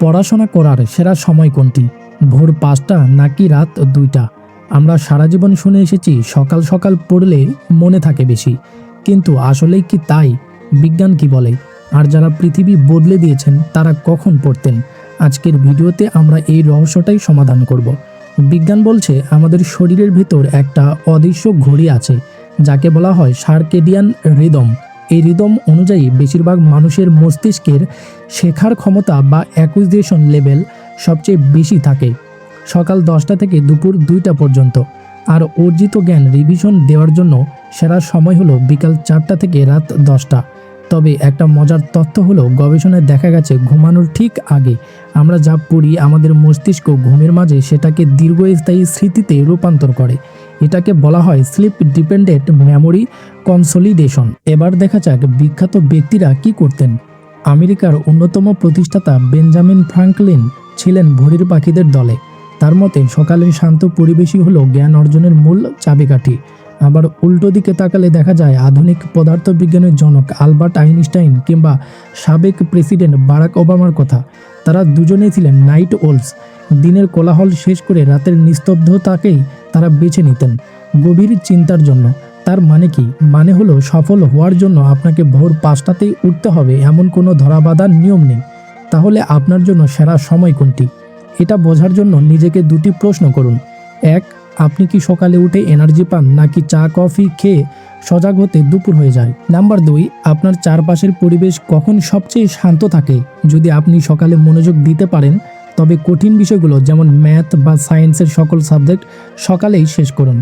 পড়াশোনা করার সেরা সময় কোনটি? ভোর ৫টা নাকি রাত ২টা? আমরা সারা জীবন শুনে এসেছি সকাল সকাল পড়লে মনে থাকে বেশি, কিন্তু আসলেই কি তাই? বিজ্ঞান কি বলে? আর যারা পৃথিবী বদলে দিয়েছেন তারা কখন পড়তেন? আজকের ভিডিওতে আমরা এই রহস্যটাই সমাধান করব। বিজ্ঞান বলছে আমাদের শরীরের ভিতর একটা অদৃশ্য ঘড়ি আছে, যাকে বলা হয় সার্কেডিয়ান রিদম। এই রিদম অনুযায়ী বেশিরভাগ মানুষের মস্তিষ্কের শেখার ক্ষমতা বা অ্যাকুইজিশন লেভেল সবচেয়ে বেশি থাকে সকাল 10টা থেকে দুপুর 2টা পর্যন্ত। আর অর্জিত জ্ঞান রিভিশন দেওয়ার জন্য সেরা সময় হলো বিকাল 4টা থেকে রাত 10টা। তবে একটা মজার তথ্য হলো, গবেষণায় দেখা গেছে ঘুমানোর ঠিক আগে আমরা যা পড়ি আমাদের মস্তিষ্ক ঘুমের মাঝে সেটাকে দীর্ঘস্থায়ী স্মৃতিতে রূপান্তর করে। এটাকে বলা হয় স্লিপ ডিপেন্ডেন্ট মেমোরি কনসলিডেশন। এবার দেখা যাক বিখ্যাত ব্যক্তিরা কি করতেন। আমেরিকার অন্যতম প্রতিষ্ঠাতা বেঞ্জামিন ফ্রাঙ্কলিন ছিলেন ঘড়ির পাখিদের দলে। তার মতে সকালের শান্ত পরিবেশই হলো জ্ঞান অর্জনের মূল চাবিকাঠি। আবার উল্টো দিকে তাকালে দেখা যায় আধুনিক পদার্থবিজ্ঞানের জনক আলবার্ট আইনস্টাইন কিংবা সাবেক প্রেসিডেন্ট বারাক ওবামার কথা। তারা দুজনেই ছিলেন নাইট ওলস। দিনের কোলাহল শেষ করে রাতের নিস্তব্ধতাকেই তারা বেছে নিতেন গভীর চিন্তার জন্য। তার মানে কি? মানে হলো সফল হওয়ার জন্য আপনাকে ভোর 5টাতেই উঠতে হবে এমন কোনো ধরাবাঁধা নিয়ম নেই। তাহলে আপনার জন্য সেরা সময় কোনটি? এটা বোঝার জন্য নিজেকে দুটি প্রশ্ন করুন। 1. আপনি কি সকালে উঠে এনার্জি পান, নাকি চা কফি খেয়ে সজাগ হতে দুপুর হয়ে যায়? নাম্বার 2. আপনার চারপাশের পরিবেশ কখন সবচেয়ে শান্ত থাকে? যদি আপনি সকালে মনোযোগ দিতে পারেন তবে কঠিন বিষয়গুলো যেমন ম্যাথ বা সায়েন্সের সকল সাবজেক্ট সকালেই শেষ করুন।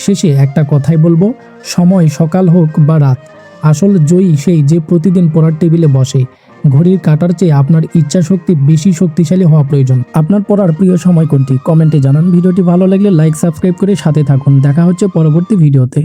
শেষে একটা কথাই বলবো, সময় সকাল হোক বা রাত, আসল জয়ী সেই যে প্রতিদিন পড়ার টেবিলে বসে। ঘড়ির কাঁটার চেয়ে আপনার ইচ্ছা শক্তি বেশি শক্তিশালী হওয়া প্রয়োজন। আপনার পড়ার প্রিয় সময় কোনটি? কমেন্টে জানান। ভিডিওটি ভালো লাগলে লাইক সাবস্ক্রাইব করে সাথে থাকুন। দেখা হচ্ছে পরবর্তী ভিডিওতে।